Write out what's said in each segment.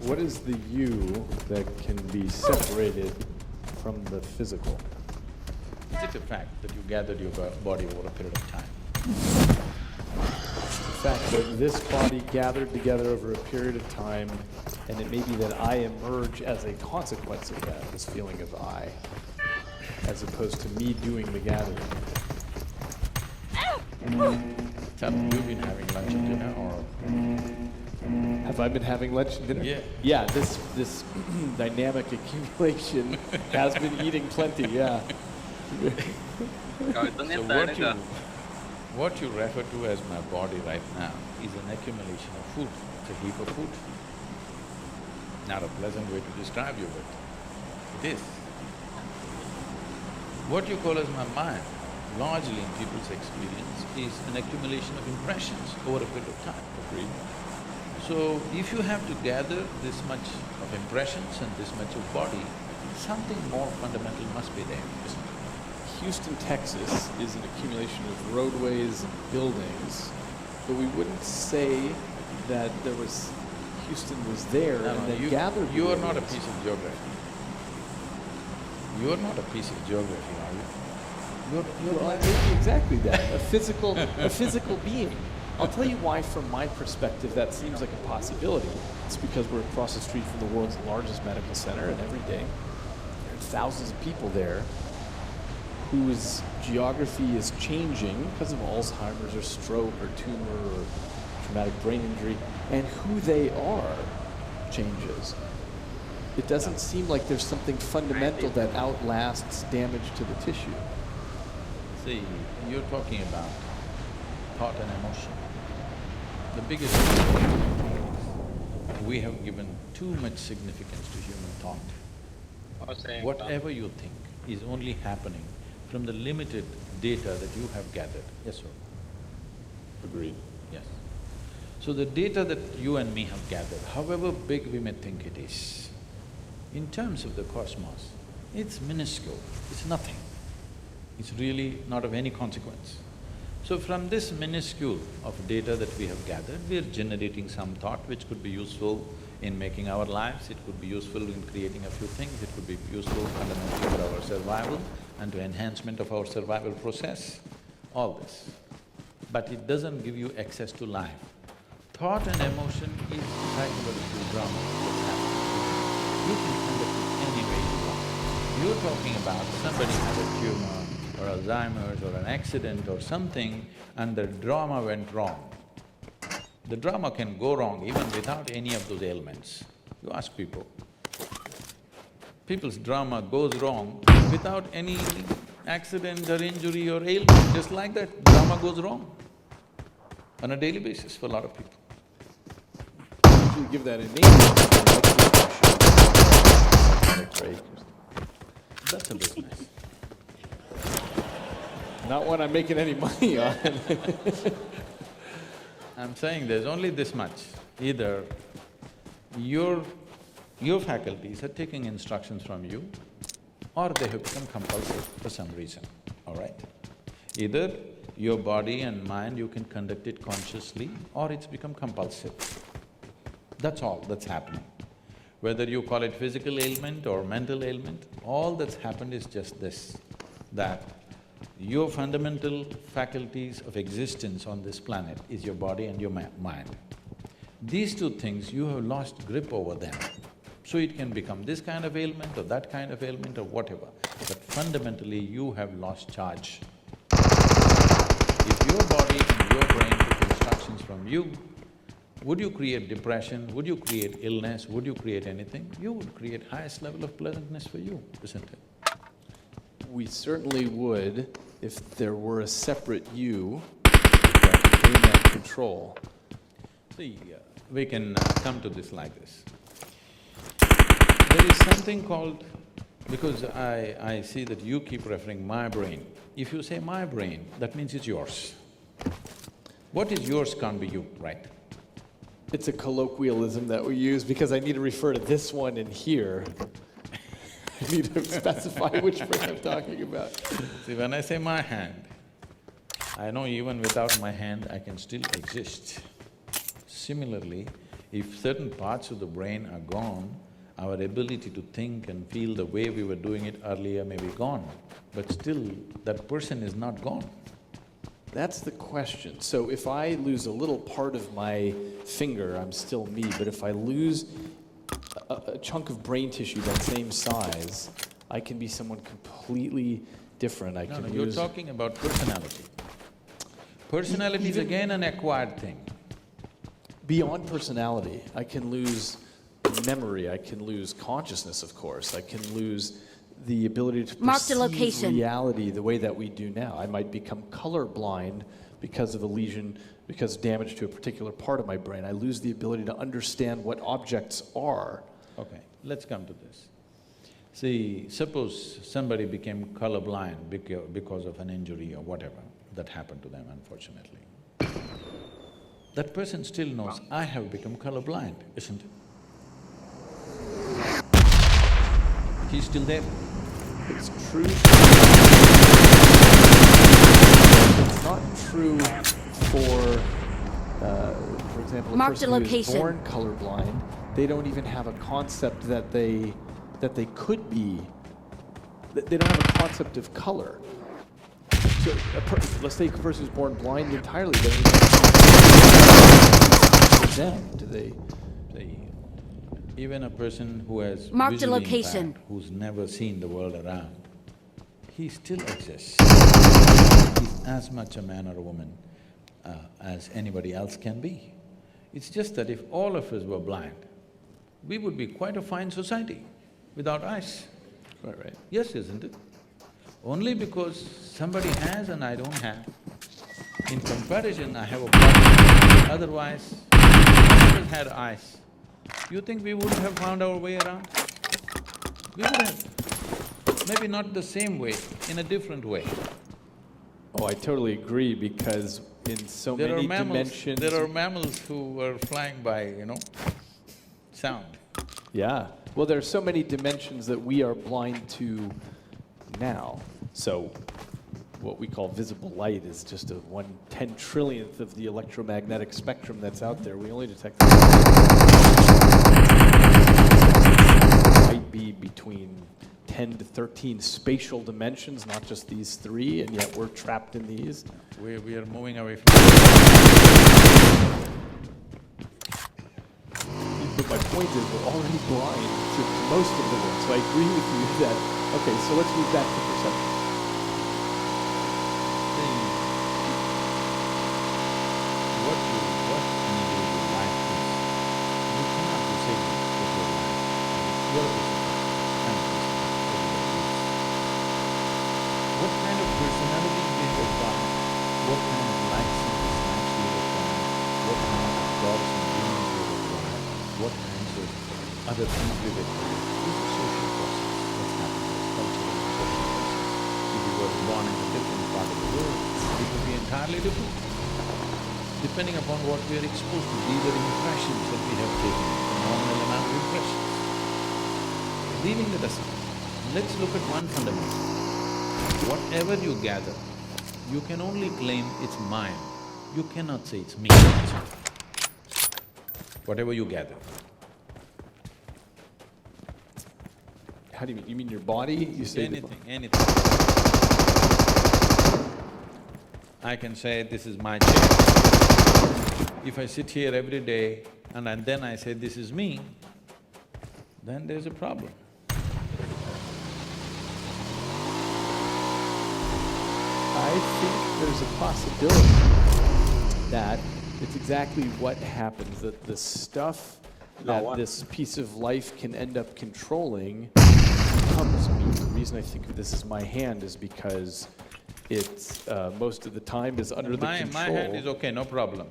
What is the you that can be separated from the physical? Is it a fact that you gathered your body over a period of time? The fact that this body gathered together over a period of time, and it may be that I emerge as a consequence of that, this feeling of I, as opposed to me doing the gathering. Have you been having lunch and dinner or… Have I been having lunch and dinner? Yeah. Yeah, this dynamic accumulation has been eating plenty, yeah. So what you refer to as my body right now is an accumulation of food. It's a heap of food. Not a pleasant way to describe you, but it is. What you call as my mind, largely in people's experience, is an accumulation of impressions over a period of time. Agreed? So, if you have to gather this much of impressions and this much of body, something more fundamental must be there, isn't it? Houston, Texas is an accumulation of roadways and buildings, but we wouldn't say that Houston was there and they gathered. You are not a piece of geography. You are not a piece of geography, are you? Well, maybe exactly that, a physical being. I'll tell you why from my perspective that seems like a possibility. It's because we're across the street from the world's largest medical center, and every day there are thousands of people there whose geography is changing because of Alzheimer's or stroke or tumor or traumatic brain injury, and who they are changes. It doesn't seem like there's something fundamental that outlasts damage to the tissue. See, you're talking about thought and emotion. The biggest mistake is we have given too much significance to human thought. Whatever you think is only happening from the limited data that you have gathered. Yes, sir? Agreed. Yes. So the data that you and me have gathered, however big we may think it is, in terms of the cosmos, it's minuscule, it's nothing. It's really not of any consequence. So from this minuscule of data that we have gathered, we are generating some thought which could be useful in making our lives, it could be useful in creating a few things, it could be useful fundamentally for our survival and to enhancement of our survival process, all this. But it doesn't give you access to life. Thought and emotion is psychological drama that's happening. You can conduct it any way you want. You're talking about somebody had a tumor or Alzheimer's or an accident or something and the drama went wrong. The drama can go wrong even without any of those ailments. You ask people. People's drama goes wrong without any accident or injury or ailment, just like that, drama goes wrong on a daily basis for a lot of people. Usually give that a name. That's a business. Not one I'm making any money on. I'm saying there's only this much. Either your faculties are taking instructions from you or they have become compulsive for some reason, all right? Either your body and mind, you can conduct it consciously or it's become compulsive. That's all that's happening. Whether you call it physical ailment or mental ailment, all that's happened is just this, that your fundamental faculties of existence on this planet is your body and your mind. These two things, you have lost grip over them. So it can become this kind of ailment or that kind of ailment or whatever, but fundamentally you have lost charge. If your body and your brain took instructions from you, would you create depression, would you create illness, would you create anything? You would create highest level of pleasantness for you, isn't it? We certainly would if there were a separate you that became that control. See, we can come to this like this. There is something called… because I see that you keep referring my brain. If you say my brain, that means it's yours. What is yours can't be you, right? It's a colloquialism that we use because I need to refer to this one in here. I need to specify which brain I'm talking about. See, when I say my hand, I know even without my hand I can still exist. Similarly, If certain parts of the brain are gone, our ability to think and feel the way we were doing it earlier may be gone, but still that person is not gone. That's the question. So if I lose a little part of my finger, I'm still me, but if I lose a chunk of brain tissue that same size, I can be someone completely different. I No, can no, lose… you're talking about personality. Personality is again an acquired thing. Beyond personality, I can lose memory, I can lose consciousness, of course, I can lose the ability to perceive reality the way that we do now. I might become colorblind because of a lesion, because of damage to a particular part of my brain. I lose the ability to understand what objects are. Okay, let's come to this. See, suppose somebody became colorblind because of an injury or whatever that happened to them, unfortunately. That person still knows, I have become colorblind, isn't it? He's still there. It's true. It's not true for example, a person who is born colorblind. They don't even have a concept that they could be. They don't have a concept of color. So let's say a person who's born blind entirely. They don't even them. Do they? Even a person who has visually impaired, who's never seen the world around, he still exists. He's as much a man or a woman as anybody else can be. It's just that if all of us were blind, we would be quite a fine society without eyes. Right. Yes, isn't it? Only because somebody has and I don't have. In comparison, I have a problem. Otherwise, if all of us had eyes, you think we would have found our way around? We would have. Maybe not the same way, in a different way. Oh, I totally agree, because in so many dimensions… There are mammals who are flying by, sound. Yeah. Well, there are so many dimensions that we are blind to now. So what we call visible light is just a 1/10 trillionth of the electromagnetic spectrum that's out there. We only detect might be between 10 to 13 spatial dimensions, not just these three, and yet we're trapped in these. We are moving away from… But my point is, we're already blind to most of the world, so I agree with you that… Okay, so let's move back to perception. What an individual life is, you cannot disable with your life. You're a physical, I'm a physical, everybody is. What kind of personality we have got, what kind of likes and dislikes we have got, what kind of gods and demons we have got, what kinds of other things we have got, is a social process that's happening, it's cultural and social process. If you were born in a different part of the world, it would be entirely different. Depending upon what we are exposed to, these are impressions that we have taken, the normal amount of impressions. Leaving it aside, let's look at one fundamental. Whatever you gather, you can only claim it's mine. You cannot say it's me. Whatever you gather. How do you mean? You mean your body? You say anything. I can say, this is my chair. If I sit here every day and then I say, this is me, then there's a problem. I think there's a possibility that it's exactly what happens, that the stuff that this piece of life can end up controlling becomes me. The reason I think of this as my hand is because it's most of the time is under the control… My hand is okay, no problem.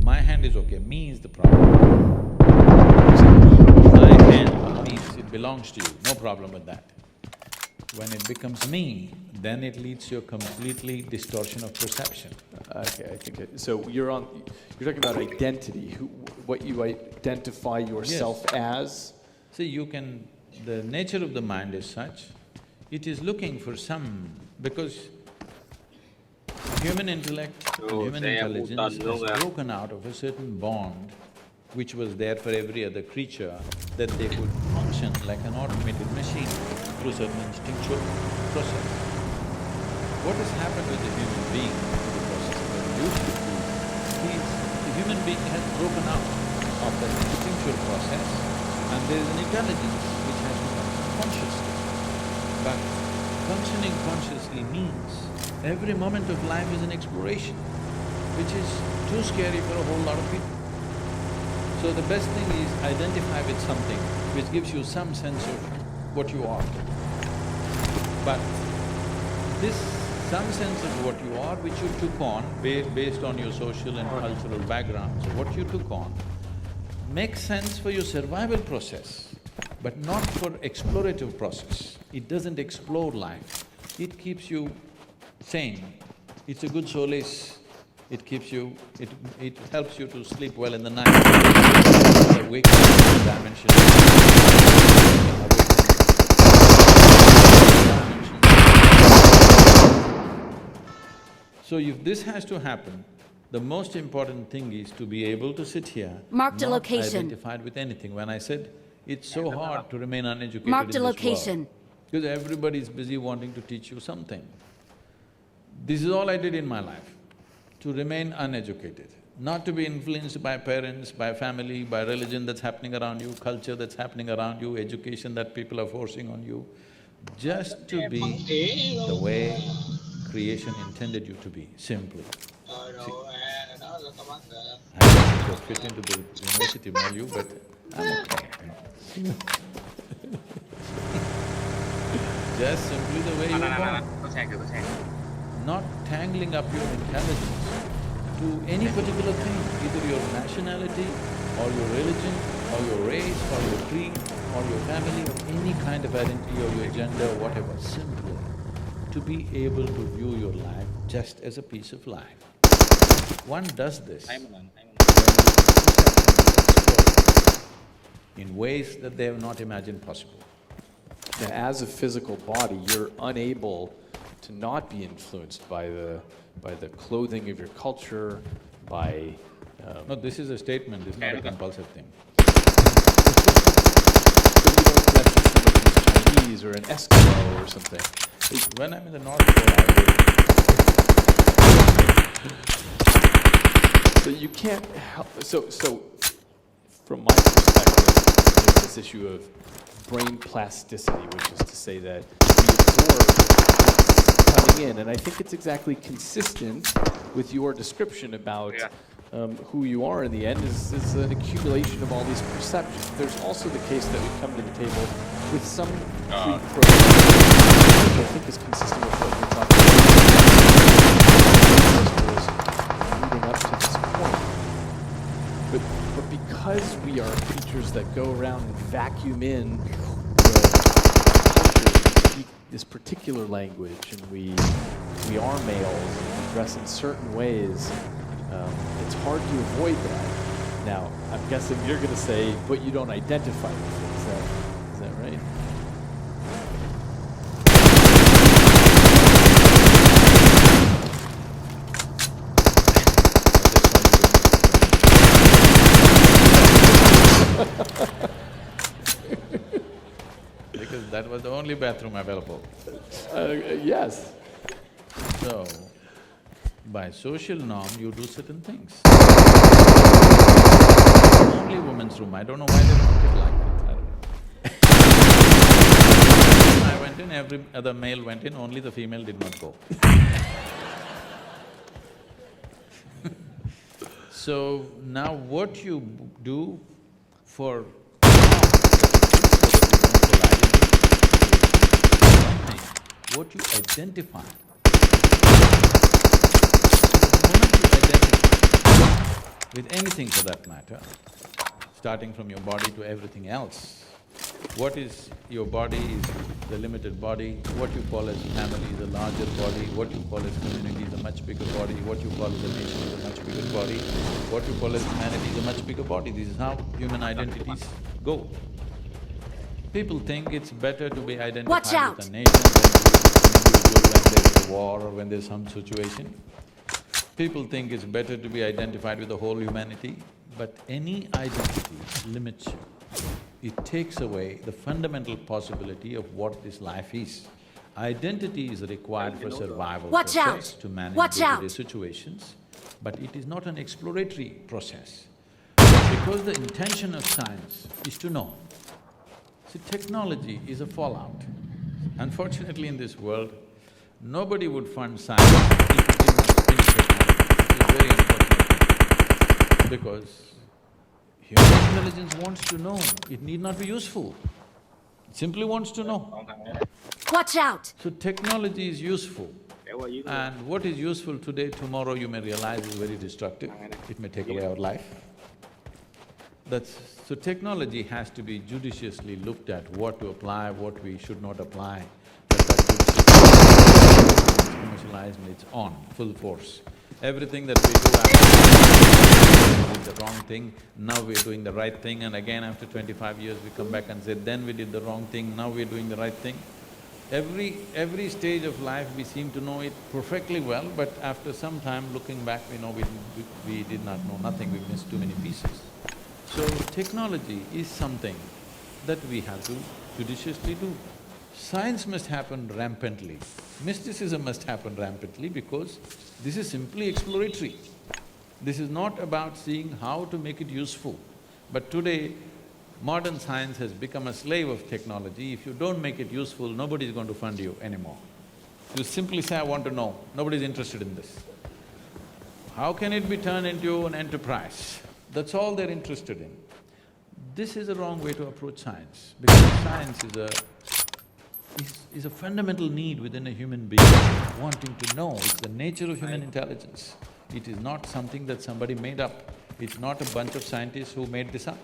My hand is okay, me is the problem. My hand means it belongs to you, no problem with that. When it becomes me, then it leads to a completely distortion of perception. Okay, I think so. You're talking about identity, what you identify yourself as. See, the nature of the mind is such, it is looking for because human intellect, human intelligence has broken out of a certain bond which was there for every other creature, that they could function like an automated machine through certain instinctual process. What has happened with the human being in the process of evolution is the human being has broken out of that instinctual process and there is an intelligence which has to function consciously. But functioning consciously means every moment of life is an exploration, which is too scary for a whole lot of people. So the best thing is identify with something which gives you some sense of what you are. But this some sense of what you are, which you took on based on your social and cultural background, so what you took on makes sense for your survival process, but not for explorative process. It doesn't explore life, it keeps you sane. It's a good solace. It keeps you… it helps you to sleep well in the night. Wake up in the dimension. So if this has to happen, the most important thing is to be able to sit here, Marked a not location. identified with anything. When I said it's so hard to remain uneducated Marked a in this location. world, because everybody is busy wanting to teach you something. This is all I did in my life, to remain uneducated, not to be influenced by parents, by family, by religion that's happening around you, culture that's happening around you, education that people are forcing on you, just to be the way creation intended you to be, simply. See, I don't just fit into the university milieu, but I'm okay, you know. Just simply the way you are born. Not tangling up your intelligence to any particular thing, either your nationality or your religion or your race or your creed or your family or any kind of identity or your gender or whatever, simply to be able to view your life just as a piece of life. One does this when you explore in ways that they have not imagined possible. Now, as a physical body, you're unable to not be influenced by the clothing of your culture, by… No, this is a statement, this is not a compulsive thing. But you don't dress as somebody who's Chinese or an Eskimo or something. When I'm in the North Pole, I So you can't help… So from my perspective, there's this issue of brain plasticity, which is to say that we absorb what's coming in, and I think it's exactly consistent with your description about who you are in the end is an accumulation of all these perceptions. There's also the case that we come to the table with some pre-programming, which I think is consistent with what you're talking about leading up to this point. But because we are creatures that go around and vacuum in the cultures, we speak this particular language, and we are males, and we dress in certain ways, it's hard to avoid that. Now, I'm guessing you're going to say, but you don't identify with it. Is that right? because that was the only bathroom available. Yes. So, by social norm, you do certain things. Only women's room, I don't know why they put it like that, I don't know. I went in, every other male went in, only the female did not go. So, now what you do for what you identify. The moment you identify with anything for that matter, starting from your body to everything else, what is your body is the limited body, what you call as family is a larger body, what you call as community is a much bigger body, what you call as a nation is a much bigger body, what you call as humanity is a much bigger body. This is how human identities go. People think it's better to be identified with a nation than to be an individual when there's a war or when there's some situation. People think it's better to be identified with the whole humanity but any identity limits you. It takes away the fundamental possibility of what this life is. Identity is required for survival Watch process out. to manage Watch day-to-day out. situations, but it is not an exploratory process. Because the intention of science is to know. See, technology is a fallout. Unfortunately, in this world, nobody would fund science if it didn't spin technology. It's very unfortunate because human intelligence wants to know, it need not be useful. It simply wants to know. Watch out! So technology is useful, and what is useful today, tomorrow you may realize is very destructive. It may take away our life. So technology has to be judiciously looked at, what to apply, what we should not apply. It's commercialized and it's on, full force. Everything that we do after we did the wrong thing, now we're doing the right thing, and again after 25 years we come back and say, then we did the wrong thing, now we're doing the right thing. Every stage of life we seem to know it perfectly well, but after some time looking back, we know we did not know nothing, we missed too many pieces. So technology is something that we have to judiciously do. Science must happen rampantly. Mysticism must happen rampantly because this is simply exploratory. This is not about seeing how to make it useful. But today, modern science has become a slave of technology. If you don't make it useful, nobody is going to fund you anymore. You simply say, I want to know, nobody's interested in this. How can it be turned into an enterprise? That's all they're interested in. This is a wrong way to approach science, because science is a fundamental need within a human being, wanting to know. It's the nature of human intelligence. It is not something that somebody made up. It's not a bunch of scientists who made this up.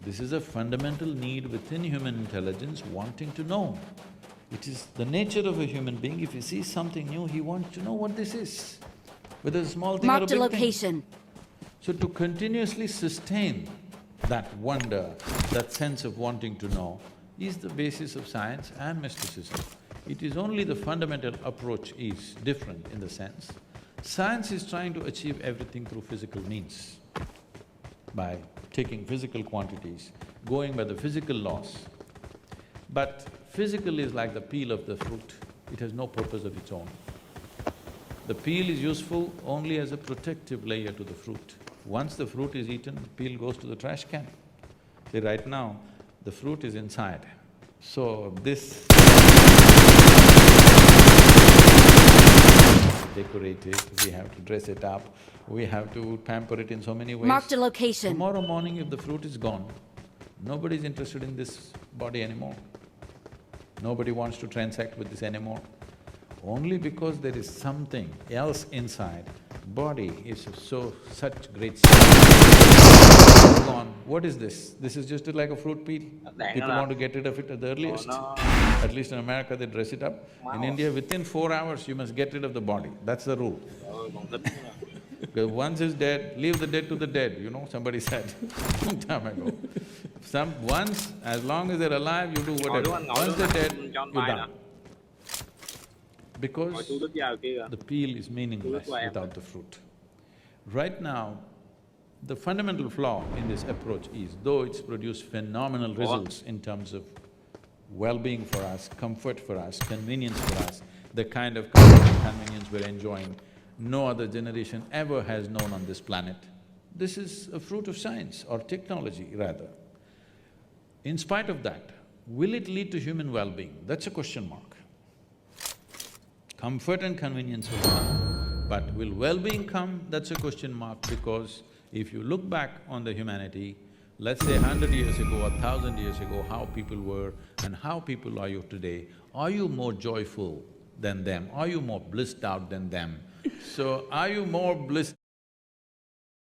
This is a fundamental need within human intelligence, wanting to know. It is the nature of a human being, if he sees something new, he wants to know what this is, whether it's a small thing or a Marked big a thing. location. So to continuously sustain that wonder, that sense of wanting to know, is the basis of science and mysticism. It is only the fundamental approach is different in the sense, science is trying to achieve everything through physical means, by taking physical quantities, going by the physical laws. But physical is like the peel of the fruit, it has no purpose of its own. The peel is useful only as a protective layer to the fruit. Once the fruit is eaten, the peel goes to the trash can. See, right now, the fruit is inside. So this decorate it, we have to dress it up, we have to pamper it in so many ways. Marked a location. Tomorrow morning if the fruit is gone, nobody's interested in this body anymore. Nobody wants to transact with this anymore. Only because there is something else inside, body is such great gone. What is this? This is just like a fruit peel. People want to get rid of it at the earliest. At least in America they dress it up. In India, within 4 hours you must get rid of the body, that's the rule. Because once it's dead, leave the dead to the dead, you know, somebody said long time ago. Once, as long as they're alive, you do whatever. Once they're dead, you're done. Because the peel is meaningless without the fruit. Right now, the fundamental flaw in this approach is, though it's produced phenomenal results in terms of well-being for us, comfort for us, convenience for us, the kind of comfort and convenience we're enjoying, no other generation ever has known on this planet. This is a fruit of science or technology, rather. In spite of that, will it lead to human well-being? That's a question mark. Comfort and convenience will come, but will well-being come? That's a question mark, because if you look back on the humanity, let's say 100 years ago, 1,000 years ago, how people were and how people are you today, are you more joyful than them? Are you more blissed out than them? So, are you more blissed